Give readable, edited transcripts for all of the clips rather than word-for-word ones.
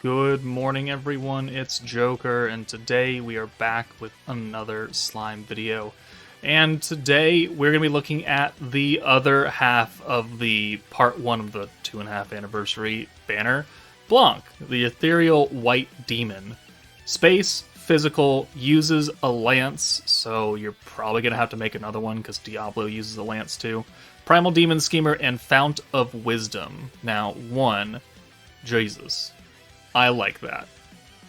Good morning, everyone. It's Joker, and today we are back with another slime video. And today we're going to be looking at the other half of the part 1 of the 2.5 anniversary banner, Blanc, the ethereal white demon. Space, physical, uses a lance, so you're probably going to have to make another one because Diablo uses a lance too. Primal Demon Schemer and Fount of Wisdom. Now, Jesus. I like that.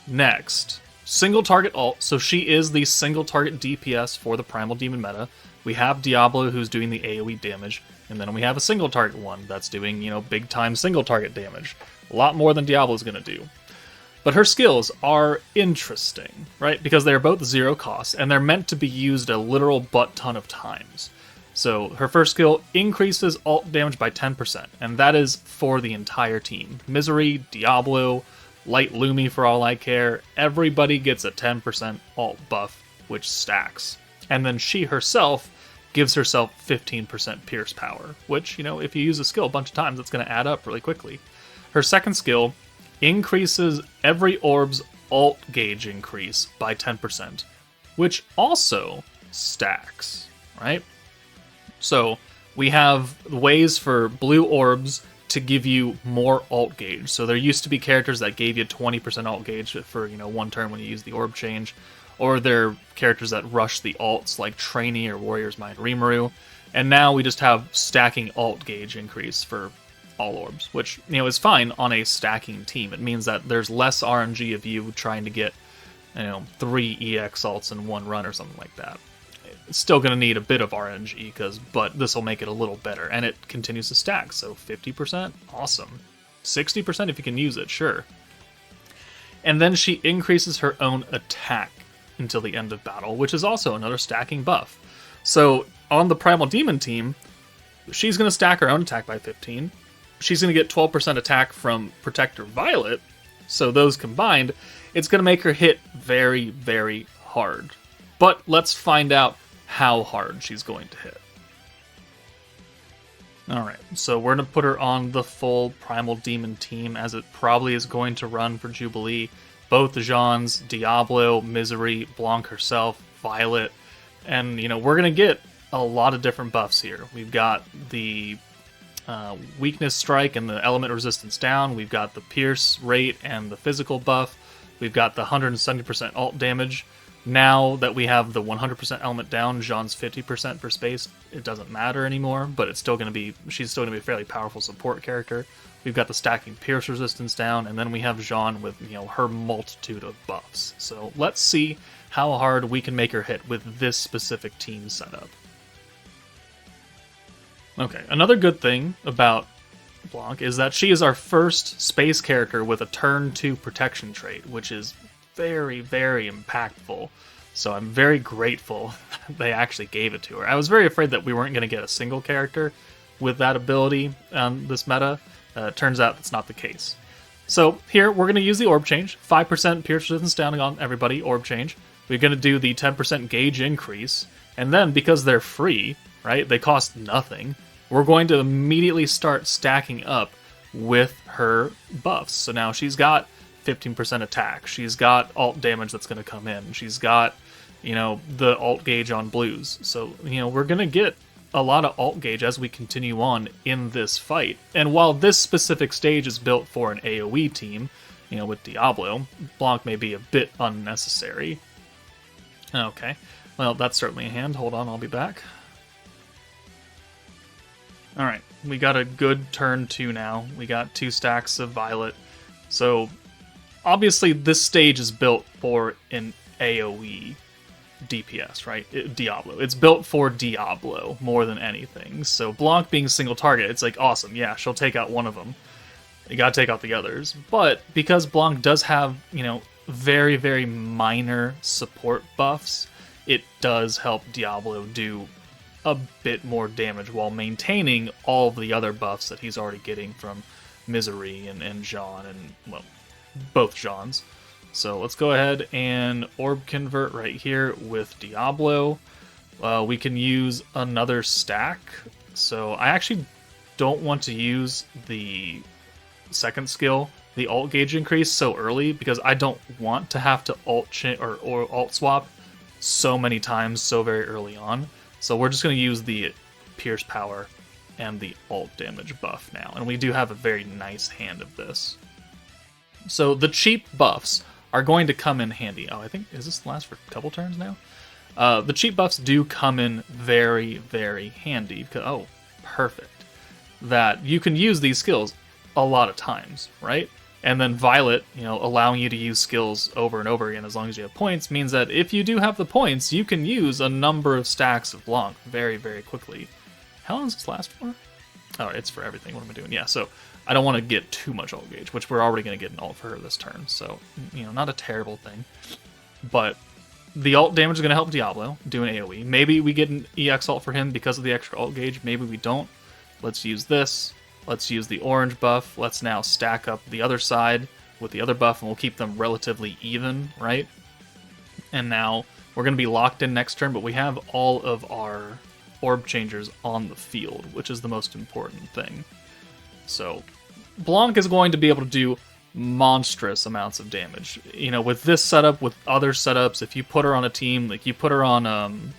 Next, single target ult. So she is the single target DPS for the Primal Demon meta. We have Diablo who's doing the AoE damage, and then we have a single target one that's doing, big time single target damage. A lot more than Diablo's gonna do. But her skills are interesting, right? Because they're both zero cost, and they're meant to be used a literal butt ton of times. So her first skill increases ult damage by 10%, and that is for the entire team. Misery, Diablo, Light Lumi for all I care, everybody gets a 10% ult buff, which stacks. And then she herself gives herself 15% pierce power, which, if you use a skill a bunch of times, it's going to add up really quickly. Her second skill increases every orb's ult gauge increase by 10%, which also stacks, right? So we have ways for blue orbs to give you more ult gauge. So there used to be characters that gave you 20% ult gauge for, one turn when you use the orb change. Or they're characters that rush the ults like Trainee or Warrior's Mind Rimuru. And now we just have stacking ult gauge increase for all orbs, which, is fine on a stacking team. It means that there's less RNG of you trying to get, 3 EX ults in one run or something like that. It's still going to need a bit of RNG, but this will make it a little better, and it continues to stack, so 50%, awesome. 60% if you can use it, sure. And then she increases her own attack until the end of battle, which is also another stacking buff. So on the Primal Demon team, she's going to stack her own attack by 15. She's going to get 12% attack from Protector Violet, so those combined, it's going to make her hit very, very hard. But let's find out how hard she's going to hit. Alright, so we're going to put her on the full Primal Demon team, as it probably is going to run for Jubilee. Both Jean's, Diablo, Misery, Blanc herself, Violet, and, we're going to get a lot of different buffs here. We've got the Weakness Strike and the Element Resistance down. We've got the Pierce rate and the physical buff. We've got the 170% ult damage. Now that we have the 100% element down, Jean's 50% for space, it doesn't matter anymore, but she's still going to be a fairly powerful support character. We've got the stacking pierce resistance down, and then we have Jean with, her multitude of buffs. So let's see how hard we can make her hit with this specific team setup. Okay, another good thing about Blanc is that she is our first space character with a turn 2 protection trait, which is very, very impactful. So I'm very grateful that they actually gave it to her. I was very afraid that we weren't going to get a single character with that ability on this meta. Turns out that's not the case. So here we're going to use the orb change. 5% pierce resistance down on everybody, orb change. We're going to do the 10% gauge increase. And then because they're free, right, they cost nothing, we're going to immediately start stacking up with her buffs. So now she's got 15% attack. She's got ult damage that's going to come in. She's got, the ult gauge on blues. So, we're going to get a lot of ult gauge as we continue on in this fight. And while this specific stage is built for an AoE team, with Diablo, Blanc may be a bit unnecessary. Okay, well, that's certainly a hand. Hold on, I'll be back. Alright, we got a good turn 2 now. We got 2 stacks of Violet. So obviously, this stage is built for an AoE DPS, right? Diablo. It's built for Diablo more than anything. So Blanc being single target, it's like, awesome, yeah, she'll take out one of them. You gotta take out the others. But because Blanc does have, very, very minor support buffs, it does help Diablo do a bit more damage while maintaining all of the other buffs that he's already getting from Misery and Jean and, well, both Jeans. So let's go ahead and orb convert right here with Diablo. We can use another stack. So I actually don't want to use the second skill the alt gauge increase so early because I don't want to have to or alt swap so many times so very early on. So we're just going to use the pierce power and the alt damage buff now, and we do have a very nice hand of this. So the cheap buffs are going to come in handy. Oh, I think, is this last for a couple turns now? The cheap buffs do come in very, very handy. Because, oh, perfect. That you can use these skills a lot of times, right? And then Violet, allowing you to use skills over and over again as long as you have points, means that if you do have the points, you can use a number of stacks of Blanc very, very quickly. How long does this last for? Oh, it's for everything. What am I doing? Yeah, so I don't want to get too much alt gauge, which we're already going to get an alt for her this turn. So, not a terrible thing. But the alt damage is going to help Diablo do an AoE. Maybe we get an EX alt for him because of the extra alt gauge. Maybe we don't. Let's use this. Let's use the orange buff. Let's now stack up the other side with the other buff, and we'll keep them relatively even, right? And now we're going to be locked in next turn, but we have all of our orb changers on the field, which is the most important thing. So Blanc is going to be able to do monstrous amounts of damage. With this setup, with other setups, if you put her on a team, like you put her on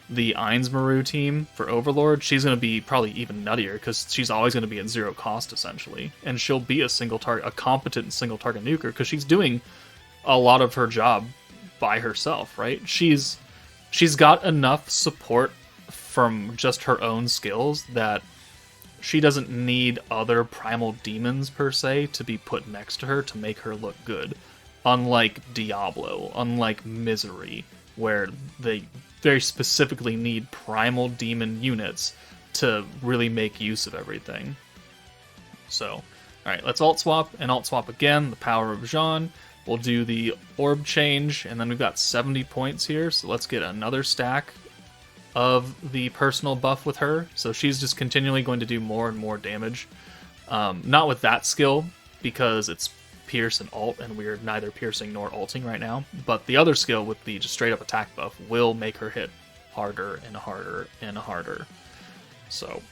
the Ainsmaru team for Overlord, she's going to be probably even nuttier because she's always going to be at 0 cost, essentially. And she'll be a competent single target nuker because she's doing a lot of her job by herself, right? She's got enough support from just her own skills that she doesn't need other primal demons per se to be put next to her to make her look good. Unlike Diablo, unlike Misery, where they very specifically need primal demon units to really make use of everything. So, alright, let's alt swap and alt swap again, the power of Jean. We'll do the orb change, and then we've got 70 points here, so let's get another stack of the personal buff with her. So she's just continually going to do more and more damage. Not with that skill, because it's pierce and alt, and we're neither piercing nor alting right now. But the other skill with the just straight up attack buff will make her hit harder and harder and harder. So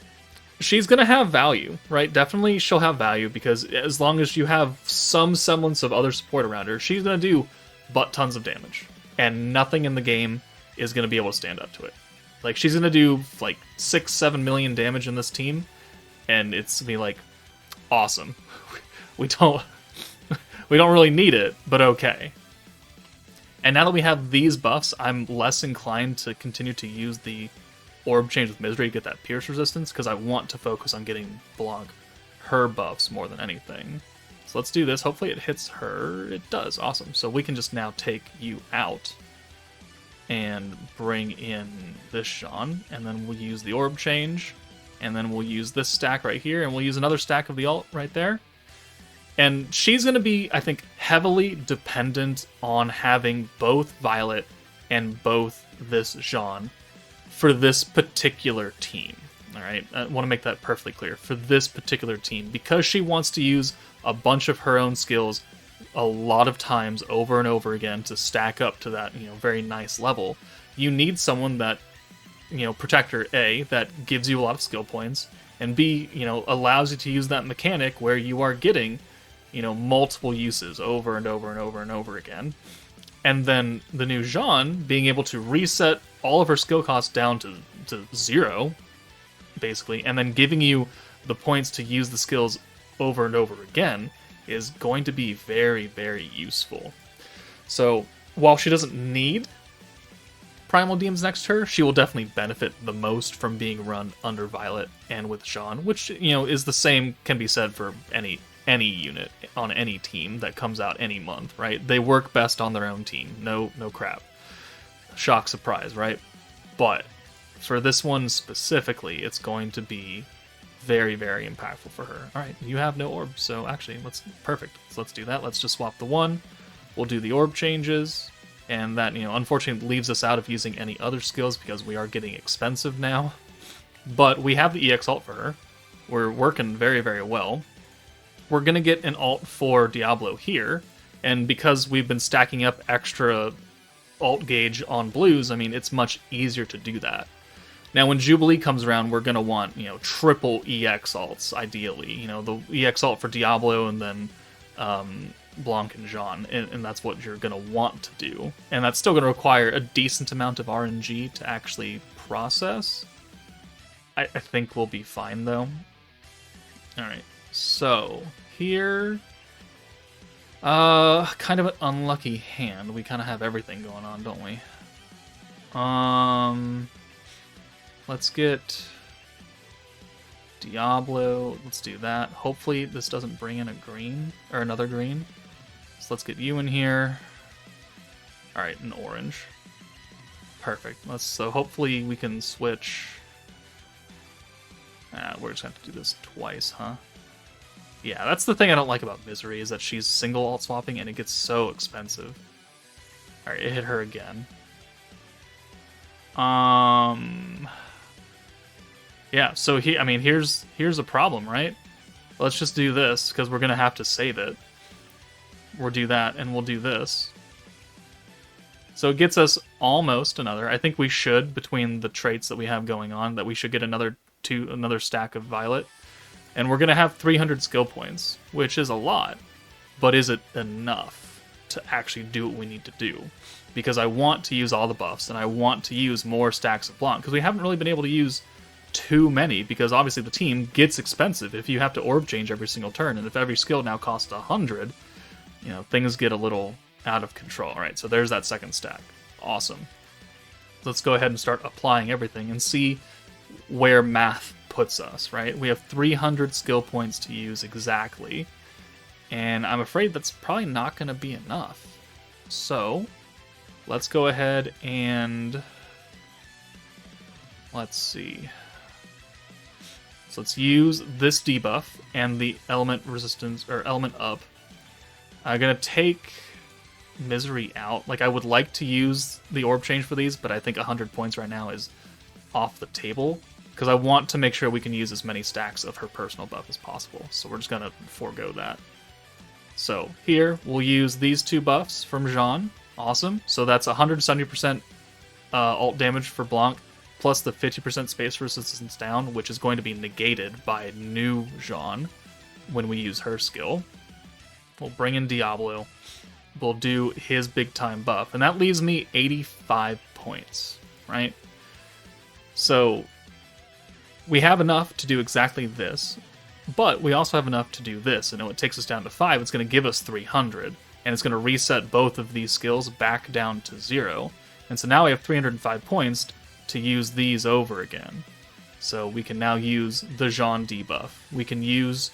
she's going to have value, right? Definitely she'll have value, because as long as you have some semblance of other support around her, she's going to do butt tons of damage. And nothing in the game is going to be able to stand up to it. Like, she's going to do, 6-7 million damage in this team, and it's going to be, awesome. We don't really need it, but okay. And now that we have these buffs, I'm less inclined to continue to use the orb change with Misery to get that pierce resistance, because I want to focus on getting Blanc her buffs more than anything. So let's do this. Hopefully it hits her. It does. Awesome. So we can just now take you out and bring in this Jean, and then we'll use the orb change, and then we'll use this stack right here, and we'll use another stack of the alt right there. And she's going to be, I think, heavily dependent on having both Violet and both this Jean for this particular team. Alright, I want to make that perfectly clear. For this particular team, because she wants to use a bunch of her own skills a lot of times over and over again to stack up to that, very nice level, you need someone that, Protector A, that gives you a lot of skill points, and B, allows you to use that mechanic where you are getting, multiple uses over and over and over and over again. And then the new Jean being able to reset all of her skill costs down to 0, basically, and then giving you the points to use the skills over and over again is going to be very, very useful. So while she doesn't need primal demons next to her, she will definitely benefit the most from being run under Violet and with Jean, which, is the same, can be said for any unit on any team that comes out any month, right? They work best on their own team. No crap. Shock surprise, right? But for this one specifically, it's going to be very, very impactful for her. Alright, you have no orb, so actually, perfect. So let's do that. Let's just swap the one. We'll do the orb changes, and that, unfortunately leaves us out of using any other skills because we are getting expensive now. But we have the EX alt for her. We're working very, very well. We're going to get an alt for Diablo here, and because we've been stacking up extra alt gauge on blues, it's much easier to do that. Now, when Jubilee comes around, we're going to want, triple EX alts, ideally. The EX alt for Diablo, and then Blanc and Jean, and that's what you're going to want to do. And that's still going to require a decent amount of RNG to actually process. I think we'll be fine, though. Alright, so here... kind of an unlucky hand. We kind of have everything going on, don't we? Let's get Diablo. Let's do that. Hopefully this doesn't bring in a green, or another green. So let's get you in here. Alright, an orange. Perfect. So hopefully we can switch. We're just going to have to do this twice, huh? Yeah, that's the thing I don't like about Misery, is that she's single alt swapping and it gets so expensive. Alright, it hit her again. Yeah, so here's a problem, right? Let's just do this, because we're gonna have to save it. We'll do that, and we'll do this. So it gets us almost another. I think we should, between the traits that we have going on, that we should get another stack of Violet. And we're gonna have 300 skill points, which is a lot. But is it enough to actually do what we need to do? Because I want to use all the buffs, and I want to use more stacks of Blanc, because we haven't really been able to use too many, because obviously the team gets expensive if you have to orb change every single turn, and if every skill now costs 100, you know, things get a little out of control. Alright, so there's that second stack. Awesome. Let's go ahead and start applying everything and see where math puts us, right? We have 300 skill points to use exactly, and I'm afraid that's probably not going to be enough. So let's go ahead and let's see. So let's use this debuff and the element resistance, or element up. I'm gonna take Misery out. Like, I would like to use the orb change for these, but I think 100 points right now is off the table, because I want to make sure we can use as many stacks of her personal buff as possible. So we're just gonna forego that. So here we'll use these two buffs from Jean. Awesome. So that's 170% alt damage for Blanc, plus the 50% space resistance down, which is going to be negated by new Jean when we use her skill. We'll bring in Diablo. We'll do his big time buff, and that leaves me 85 points, right? So we have enough to do exactly this, but we also have enough to do this, and when it takes us down to 5, it's going to give us 300, and it's going to reset both of these skills back down to 0. And so now we have 305 points to use these over again. So we can now use the Jean debuff. We can use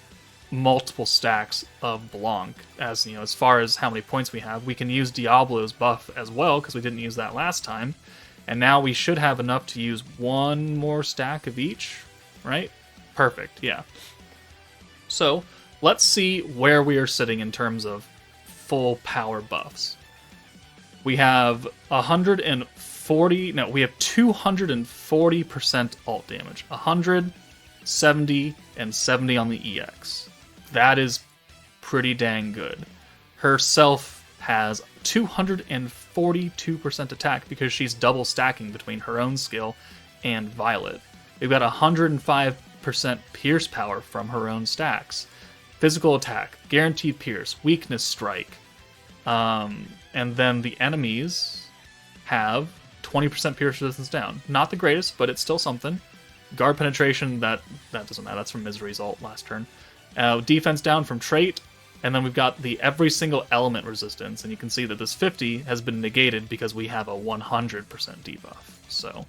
multiple stacks of Blanc, as you know, as far as how many points we have. We can use Diablo's buff as well, because we didn't use that last time. And now we should have enough to use one more stack of each, right? Perfect, yeah. So let's see where we are sitting in terms of full power buffs. We have 240% alt damage. 100, 70, and 70 on the EX. That is pretty dang good. Herself has 242% attack because she's double stacking between her own skill and Violet. We've got 105% pierce power from her own stacks. Physical attack, guaranteed pierce, weakness strike. And then the enemies have 20% pierce resistance down. Not the greatest, but it's still something. Guard penetration, that doesn't matter. That's from Misery's ult last turn. Defense down from trait. And then we've got the every single element resistance. And you can see that this 50 has been negated because we have a 100% debuff. So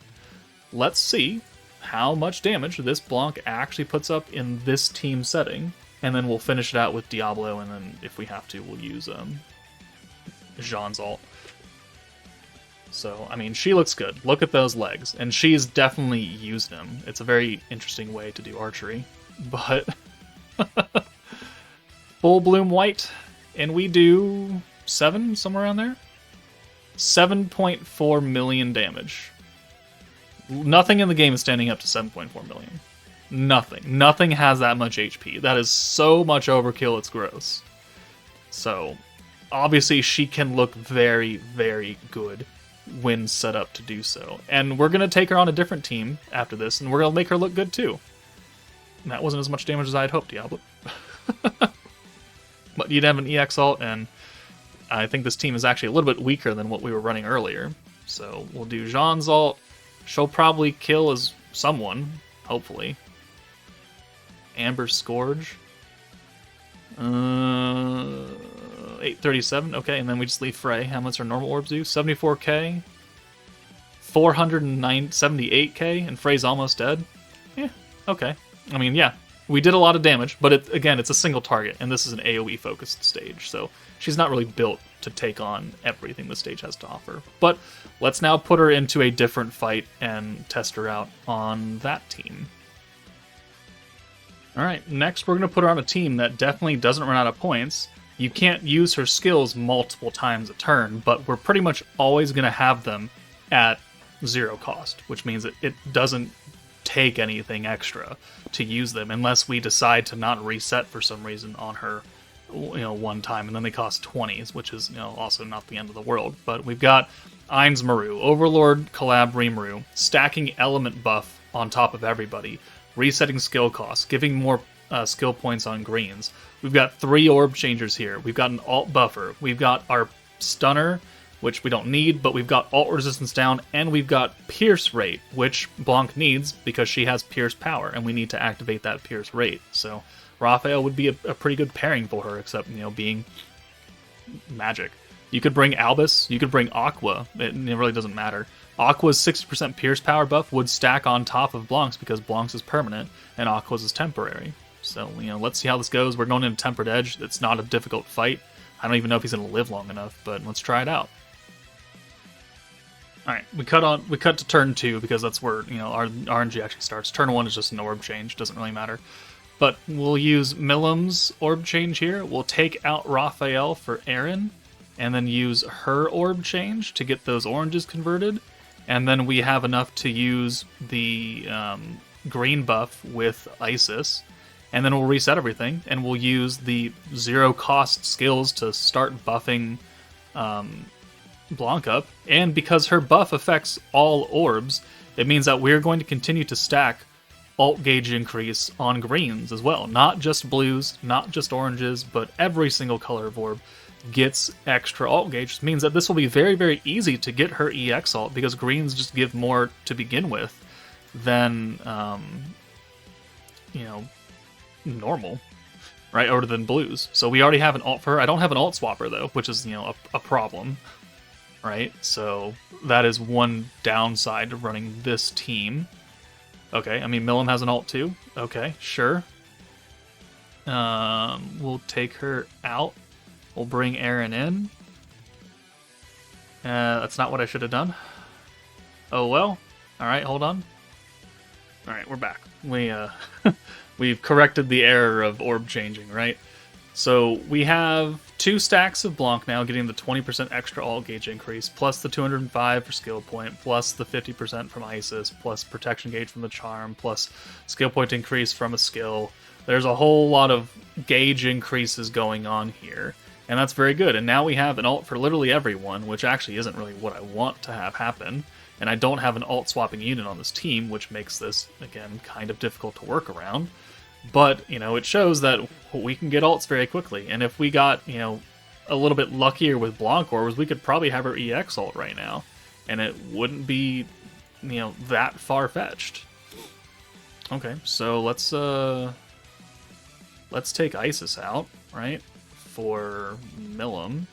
let's see how much damage this Blanc actually puts up in this team setting. And then we'll finish it out with Diablo. And then if we have to, we'll use Jean's ult. So, I mean, she looks good. Look at those legs. And she's definitely used them. It's a very interesting way to do archery. But full bloom white. And we do 7, somewhere around there? 7.4 million damage. Nothing in the game is standing up to 7.4 million. Nothing. Nothing has that much HP. That is so much overkill, it's gross. So, obviously she can look very, very good when set up to do so. And we're going to take her on a different team after this, and we're going to make her look good too. And that wasn't as much damage as I had hoped, Diablo. But you'd have an EX ult, and I think this team is actually a little bit weaker than what we were running earlier. So we'll do Jean's ult. She'll probably kill as someone, hopefully. Amber's Scourge. 837, okay, and then we just leave Frey. How much our normal orbs do? 74k. 478k, and Frey's almost dead. Yeah, okay. I mean, yeah, we did a lot of damage, but again, it's a single target, and this is an AoE-focused stage, so she's not really built to take on everything the stage has to offer. But let's now put her into a different fight and test her out on that team. Alright, next we're going to put her on a team that definitely doesn't run out of points. You can't use her skills multiple times a turn, but we're pretty much always going to have them at 0 cost, which means that it doesn't take anything extra to use them unless we decide to not reset for some reason on her, one time, and then they cost 20s, which is, also not the end of the world. But we've got Ainz Maru, Overlord, Collab, Rimuru, stacking element buff on top of everybody, resetting skill costs, giving more skill points on greens. We've got 3 orb changers here. We've got an alt buffer. We've got our stunner, which we don't need, but we've got alt resistance down, and we've got pierce rate, which Blanc needs because she has pierce power, and we need to activate that pierce rate. So Raphael would be a pretty good pairing for her, except, being magic. You could bring Albus, you could bring Aqua, it really doesn't matter. Aqua's 60% pierce power buff would stack on top of Blanc's because Blanc's is permanent, and Aqua's is temporary. So, let's see how this goes. We're going into Tempered Edge. It's not a difficult fight. I don't even know if he's going to live long enough, but let's try it out. Alright, we cut to turn 2 because that's where, our RNG actually starts. Turn 1 is just an orb change, doesn't really matter. But we'll use Millam's orb change here. We'll take out Raphael for Aaron, and then use her orb change to get those oranges converted. And then we have enough to use the green buff with Isis. And then we'll reset everything, and we'll use the 0 cost skills to start buffing Blanc up. And because her buff affects all orbs, it means that we're going to continue to stack alt gauge increase on greens as well. Not just blues, not just oranges, but every single color of orb gets extra alt gauge. Which means that this will be very, very easy to get her EX alt, because greens just give more to begin with than, normal, right? Or than blues. So we already have an alt for her. I don't have an alt swapper, though, which is, a problem, right? So that is one downside to running this team. Okay, I mean, Millam has an alt too. Okay, sure. We'll take her out. We'll bring Aaron in. That's not what I should have done. Oh well. Alright, hold on. Alright, we're back. We've corrected the error of orb changing, right? So we have 2 stacks of Blanc now, getting the 20% extra alt gauge increase, plus the 205 for skill point, plus the 50% from Isis, plus protection gauge from the charm, plus skill point increase from a skill. There's a whole lot of gauge increases going on here, and that's very good. And now we have an alt for literally everyone, which actually isn't really what I want to have happen. And I don't have an alt swapping unit on this team, which makes this, again, kind of difficult to work around. But, it shows that we can get alts very quickly. And if we got, a little bit luckier with Blanc orbs, we could probably have her EX ult right now. And it wouldn't be, that far-fetched. Okay, so let's take Isis out, right? For Millam.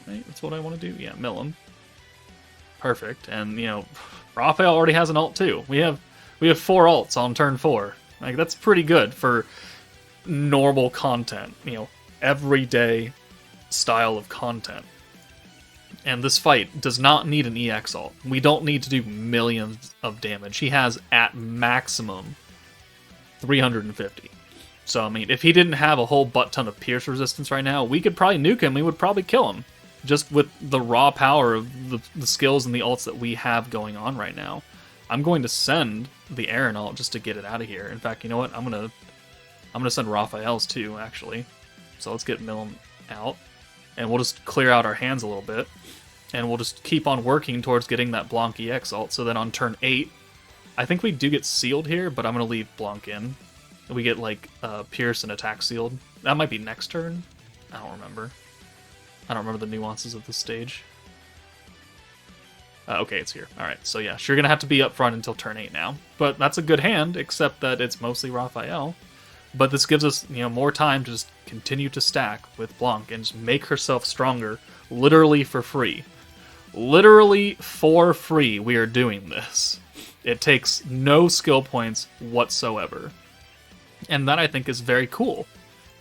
Right, that's what I want to do. Yeah, Millam. Perfect. And, Raphael already has an ult too. We have 4 alts on turn 4. Like, that's pretty good for normal content, everyday style of content. And this fight does not need an EX ult. We don't need to do millions of damage. He has, at maximum, 350. So, I mean, if he didn't have a whole butt ton of pierce resistance right now, we could probably nuke him. We would probably kill him. Just with the raw power of the skills and the ults that we have going on right now. I'm going to send the Aaron ult just to get it out of here. In fact, you know what? I'm gonna send Raphael's too, actually. So let's get Millam out, and we'll just clear out our hands a little bit, and we'll just keep on working towards getting that Blanc EX ult. So then on turn 8, I think we do get sealed here, but I'm gonna leave Blanc in. We get like Pierce and attack sealed. That might be next turn. I don't remember. I don't remember the nuances of the stage. Okay, it's here. Alright, so yeah, you're going to have to be up front until turn 8 now. But that's a good hand, except that it's mostly Raphael. But this gives us, more time to just continue to stack with Blanc and just make herself stronger, literally for free. Literally for free, we are doing this. It takes no skill points whatsoever. And that, I think, is very cool,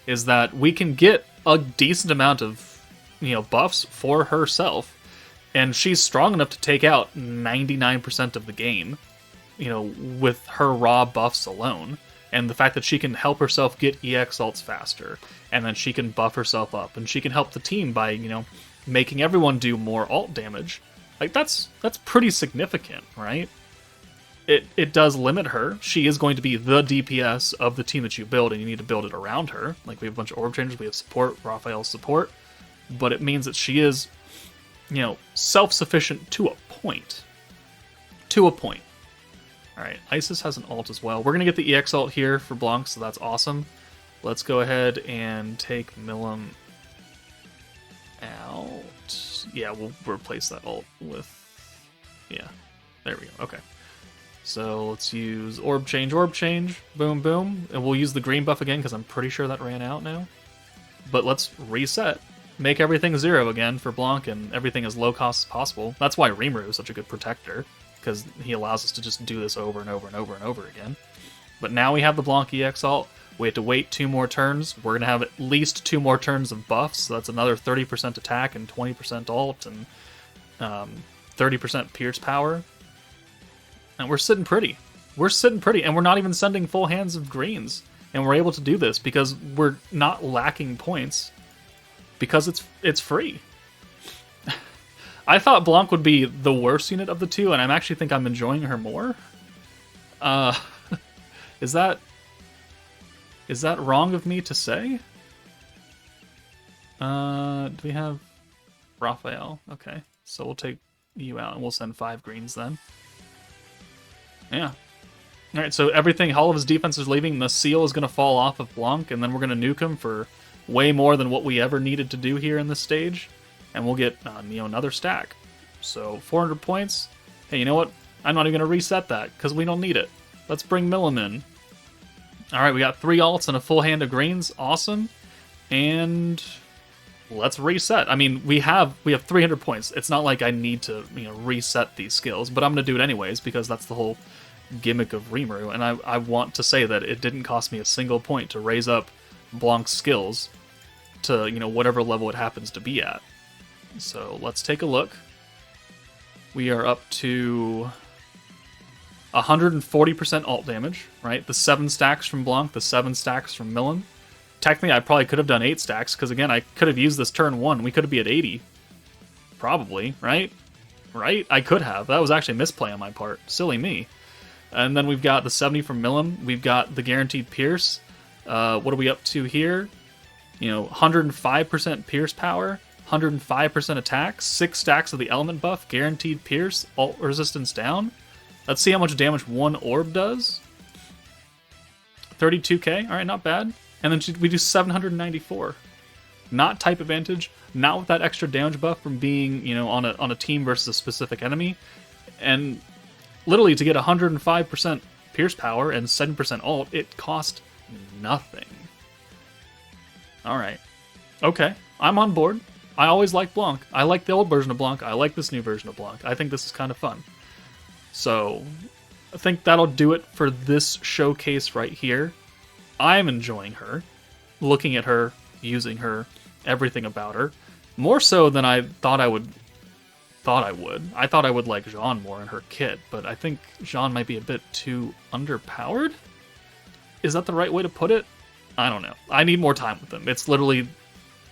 is that we can get a decent amount of, buffs for herself, and she's strong enough to take out 99% of the game, with her raw buffs alone. And the fact that she can help herself get EX ults faster, and then she can buff herself up, and she can help the team by, making everyone do more ult damage. Like, that's pretty significant, right? It does limit her. She is going to be the DPS of the team that you build, and you need to build it around her. Like, we have a bunch of orb changers, we have support, Raphael's support, but it means that she is, self-sufficient to a point. To a point. Alright, Isis has an ult as well. We're going to get the EX ult here for Blanc, so that's awesome. Let's go ahead and take Milim out. Yeah, we'll replace that ult with... Yeah, there we go. Okay. So let's use orb change, boom, boom. And we'll use the green buff again, because I'm pretty sure that ran out now. But let's reset. Make everything 0 again for Blanc, and everything as low cost as possible. That's why Rimuru is such a good protector, because he allows us to just do this over and over and over and over again. But now we have the Blanc EX ult. We have to wait 2 more turns. We're going to have at least 2 more turns of buffs, so that's another 30% attack and 20% ult and 30% pierce power. And we're sitting pretty. We're sitting pretty, and we're not even sending full hands of greens. And we're able to do this because we're not lacking points, because it's free. I thought Blanc would be the worst unit of the two, and I actually think I'm enjoying her more. Is that wrong of me to say? Do we have Raphael? Okay, so we'll take you out, and we'll send 5 greens then. Yeah. Alright, so everything, all of his defense is leaving. The seal is going to fall off of Blanc, and then we're going to nuke him for way more than what we ever needed to do here in this stage. And we'll get, another stack. So, 400 points. Hey, you know what? I'm not even going to reset that, because we don't need it. Let's bring Milim in. Alright, we got 3 ults and a full hand of greens. Awesome. And let's reset. I mean, we have 300 points. It's not like I need to, reset these skills, but I'm going to do it anyways, because that's the whole gimmick of Rimuru. And I want to say that it didn't cost me a single point to raise up Blanc's skills to, whatever level it happens to be at. So let's take a look. We are up to 140% ult damage, right? The 7 stacks from Blanc, the 7 stacks from Milim. Technically, I probably could have done 8 stacks, because again, I could have used this turn 1. We could be at 80. Probably, right? Right? I could have. That was actually a misplay on my part. Silly me. And then we've got the 70 from Milim. We've got the guaranteed pierce. What are we up to here? 105% pierce power, 105% attack, 6 stacks of the element buff, guaranteed pierce, ult resistance down. Let's see how much damage 1 orb does. 32k, alright, not bad. And then we do 794. Not type advantage, not with that extra damage buff from being, on a team versus a specific enemy. And literally to get 105% pierce power and 7% ult, it cost nothing. Alright. Okay, I'm on board. I always liked Blanc. I like the old version of Blanc. I like this new version of Blanc. I think this is kind of fun. So, I think that'll do it for this showcase right here. I'm enjoying her. Looking at her, using her, everything about her. More so than I thought I would. I thought I would like Jean more in her kit, but I think Jean might be a bit too underpowered? Is that the right way to put it? I don't know. I need more time with them. It's literally,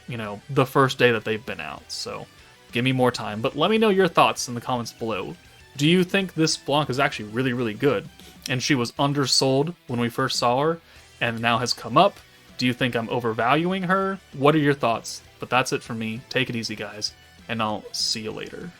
the first day that they've been out, so give me more time. But let me know your thoughts in the comments below. Do you think this Blanc is actually really, really good, and she was undersold when we first saw her, and now has come up? Do you think I'm overvaluing her? What are your thoughts? But that's it for me. Take it easy, guys, and I'll see you later.